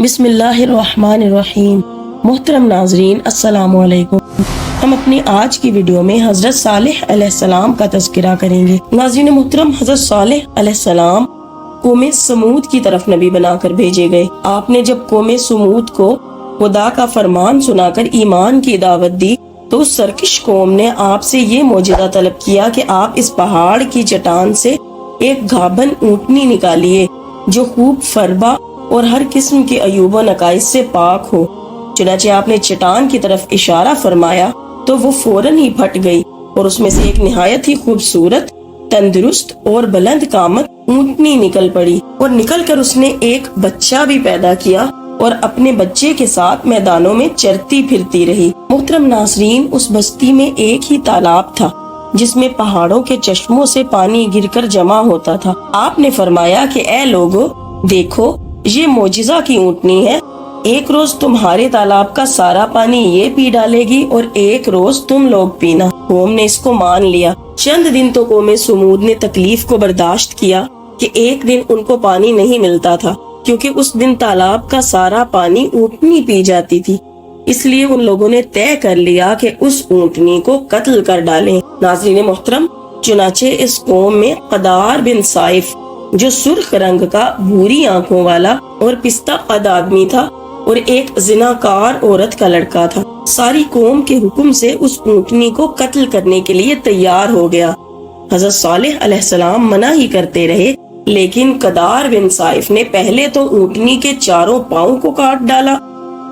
بسم اللہ الرحمن الرحیم۔ محترم ناظرین السلام علیکم۔ ہم اپنی آج کی ویڈیو میں حضرت صالح علیہ السلام کا تذکرہ کریں گے۔ ناظرین محترم، حضرت صالح علیہ السلام قوم سمود کی طرف نبی بنا کر بھیجے گئے۔ آپ نے جب قوم سمود کو خدا کا فرمان سنا کر ایمان کی دعوت دی تو اس سرکش قوم نے آپ سے یہ معجزہ طلب کیا کہ آپ اس پہاڑ کی چٹان سے ایک گھابن اونٹنی نکالیے جو خوب فربا اور ہر قسم کے عیوب و نقائص سے پاک ہو۔ چنانچہ آپ نے چٹان کی طرف اشارہ فرمایا تو وہ فوراً ہی پھٹ گئی اور اس میں سے ایک نہایت ہی خوبصورت، تندرست اور بلند قامت اونٹنی نکل پڑی، اور نکل کر اس نے ایک بچہ بھی پیدا کیا اور اپنے بچے کے ساتھ میدانوں میں چرتی پھرتی رہی۔ محترم ناظرین، اس بستی میں ایک ہی تالاب تھا جس میں پہاڑوں کے چشموں سے پانی گر کر جمع ہوتا تھا۔ آپ نے فرمایا کہ اے لوگو، دیکھو یہ معجزہ کی اونٹنی ہے، ایک روز تمہارے تالاب کا سارا پانی یہ پی ڈالے گی اور ایک روز تم لوگ پینا۔ قوم نے اس کو مان لیا۔ چند دن تو قوم سمود نے تکلیف کو برداشت کیا کہ ایک دن ان کو پانی نہیں ملتا تھا، کیونکہ اس دن تالاب کا سارا پانی اونٹنی پی جاتی تھی۔ اس لیے ان لوگوں نے طے کر لیا کہ اس اونٹنی کو قتل کر ڈالیں۔ ناظرین محترم، چنانچہ اس قوم میں قدار بن صائف، جو سرخ رنگ کا بھوری آنکھوں والا اور پستہ قد آدمی تھا، اور ایک زناکار عورت کا لڑکا تھا، ساری قوم کے حکم سے اس اونٹنی کو قتل کرنے کے لیے تیار ہو گیا۔ حضرت صالح علیہ السلام منع ہی کرتے رہے، لیکن قدار بن صائف نے پہلے تو اونٹنی کے چاروں پاؤں کو کاٹ ڈالا،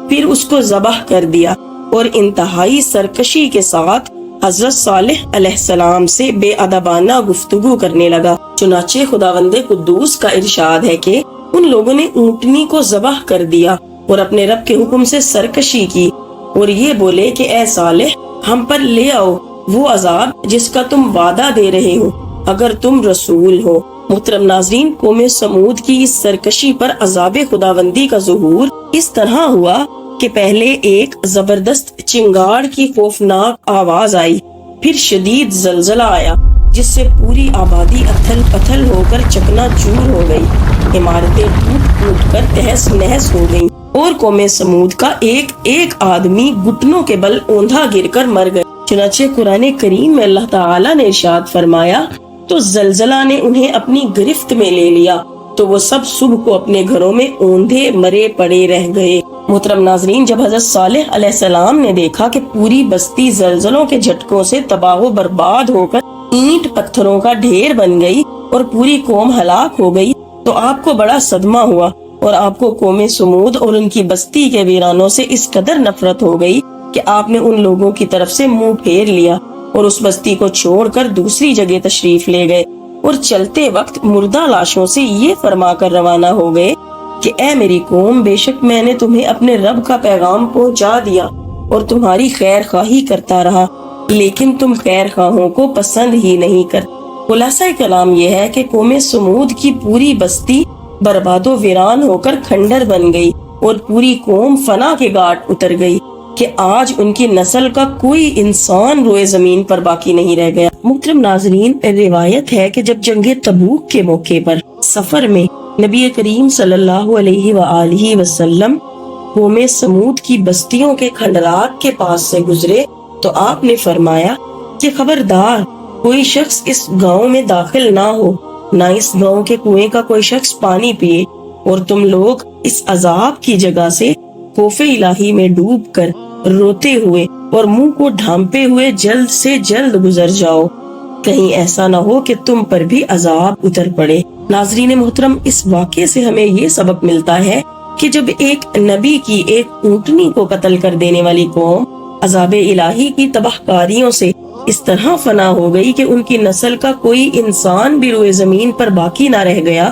پھر اس کو ذبح کر دیا اور انتہائی سرکشی کے ساتھ حضرت صالح علیہ السلام سے بے ادبانہ گفتگو کرنے لگا۔ چنانچہ خداوند قدوس کا ارشاد ہے کہ ان لوگوں نے اونٹنی کو ذبح کر دیا اور اپنے رب کے حکم سے سرکشی کی اور یہ بولے کہ اے صالح، ہم پر لے آؤ وہ عذاب جس کا تم وعدہ دے رہے ہو اگر تم رسول ہو۔ محترم ناظرین، قوم سمود کی اس سرکشی پر عذاب خداوندی کا ظہور اس طرح ہوا کہ پہلے ایک زبردست چنگاڑ کی خوفناک آواز آئی، پھر شدید زلزلہ آیا جس سے پوری آبادی اتھل پتھل ہو کر چکنا چور ہو گئی، عمارتیں ٹوٹ ٹوٹ کر تہس نہس ہو گئیں اور قوم سمود کا ایک ایک آدمی گھٹنوں کے بل اوندھا گر کر مر گئے۔ چنانچہ قرآن کریم میں اللہ تعالیٰ نے ارشاد فرمایا، تو زلزلہ نے انہیں اپنی گرفت میں لے لیا تو وہ سب صبح کو اپنے گھروں میں اوندھے مرے پڑے رہ گئے۔ محترم ناظرین، جب حضرت صالح علیہ السلام نے دیکھا کہ پوری بستی زلزلوں کے جھٹکوں سے تباہ و برباد ہو کر اینٹ پتھروں کا ڈھیر بن گئی اور پوری قوم ہلاک ہو گئی تو آپ کو بڑا صدمہ ہوا، اور آپ کو قوم سمود اور ان کی بستی کے ویرانوں سے اس قدر نفرت ہو گئی کہ آپ نے ان لوگوں کی طرف سے منہ پھیر لیا اور اس بستی کو چھوڑ کر دوسری جگہ تشریف لے گئے، اور چلتے وقت مردہ لاشوں سے یہ فرما کر روانہ ہو گئے کہ اے میری قوم، بے شک میں نے تمہیں اپنے رب کا پیغام پہنچا دیا اور تمہاری خیر خواہی کرتا رہا، لیکن تم خیر خواہوں کو پسند ہی نہیں کر۔ خلاصہ کلام یہ ہے کہ قوم سمود کی پوری بستی برباد و ویران ہو کر کھنڈر بن گئی اور پوری قوم فنا کے گھاٹ اتر گئی کہ آج ان کی نسل کا کوئی انسان روئے زمین پر باقی نہیں رہ گیا۔ محترم ناظرین، روایت ہے کہ جب جنگ تبوک کے موقع پر سفر میں نبی کریم صلی اللہ علیہ وآلہ وسلم قوم سمود کی بستیوں کے کھنڈرات کے پاس سے گزرے تو آپ نے فرمایا کہ خبردار، کوئی شخص اس گاؤں میں داخل نہ ہو، نہ اس گاؤں کے کنویں کا کوئی شخص پانی پیے، اور تم لوگ اس عذاب کی جگہ سے خوف الہی میں ڈوب کر روتے ہوئے اور منہ کو ڈھانپے ہوئے جلد سے جلد گزر جاؤ، کہیں ایسا نہ ہو کہ تم پر بھی عذاب اتر پڑے۔ ناظرین محترم، اس واقعے سے ہمیں یہ سبق ملتا ہے کہ جب ایک نبی کی ایک اونٹنی کو قتل کر دینے والی قوم عذاب الہی کی تباہ کاریوں سے اس طرح فنا ہو گئی کہ ان کی نسل کا کوئی انسان بھی روئے زمین پر باقی نہ رہ گیا،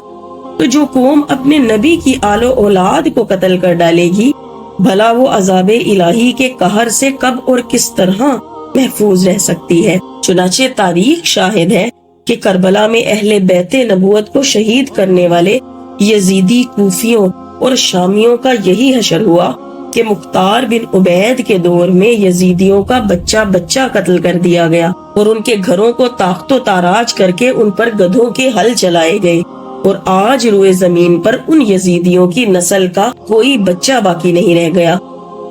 تو جو قوم اپنے نبی کی آل و اولاد کو قتل کر ڈالے گی، بھلا وہ عذاب الہی کے قہر سے کب اور کس طرح محفوظ رہ سکتی ہے۔ چنانچہ تاریخ شاہد ہے کہ کربلا میں اہل بیت نبوت کو شہید کرنے والے یزیدی کوفیوں اور شامیوں کا یہی حشر ہوا کہ مختار بن عبید کے دور میں یزیدیوں کا بچہ بچہ قتل کر دیا گیا اور ان کے گھروں کو تاخت و تاراج کر کے ان پر گدھوں کے ہل چلائے گئے، اور آج روئے زمین پر ان یزیدیوں کی نسل کا کوئی بچہ باقی نہیں رہ گیا۔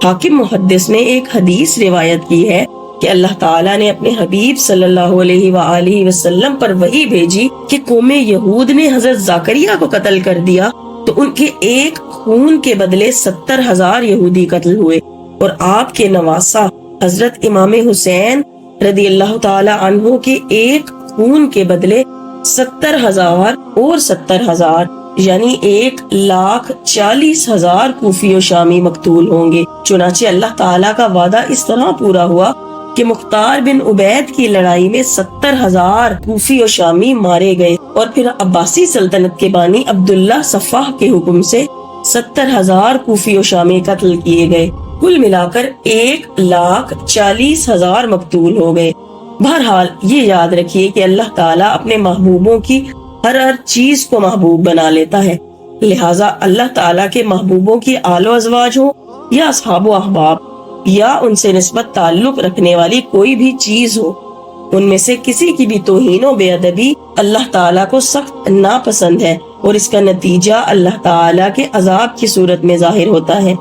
حاکم محدث نے ایک حدیث روایت کی ہے کہ اللہ تعالیٰ نے اپنے حبیب صلی اللہ علیہ وآلہ وسلم پر وحی بھیجی کہ قوم یہود نے حضرت زکریا کو قتل کر دیا تو ان کے ایک خون کے بدلے 70,000 یہودی قتل ہوئے، اور آپ کے نواسا حضرت امام حسین رضی اللہ تعالی عنہ کے ایک خون کے بدلے 70,000 اور 70,000 یعنی 1,40,000 کوفی و شامی مقتول ہوں گے۔ چنانچہ اللہ تعالیٰ کا وعدہ اس طرح پورا ہوا کہ مختار بن عبید کی لڑائی میں 70,000 کوفی و شامی مارے گئے، اور پھر عباسی سلطنت کے بانی عبداللہ صفاح کے حکم سے 70,000 کوفی و شامی قتل کیے گئے۔ کل ملا کر 1,40,000 مقتول ہو گئے۔ بہرحال یہ یاد رکھیے کہ اللہ تعالیٰ اپنے محبوبوں کی ہر چیز کو محبوب بنا لیتا ہے، لہٰذا اللہ تعالیٰ کے محبوبوں کی آل و ازواج ہو یا اصحاب و احباب یا ان سے نسبت تعلق رکھنے والی کوئی بھی چیز ہو، ان میں سے کسی کی بھی توہین و بے ادبی اللہ تعالیٰ کو سخت ناپسند ہے، اور اس کا نتیجہ اللہ تعالیٰ کے عذاب کی صورت میں ظاہر ہوتا ہے۔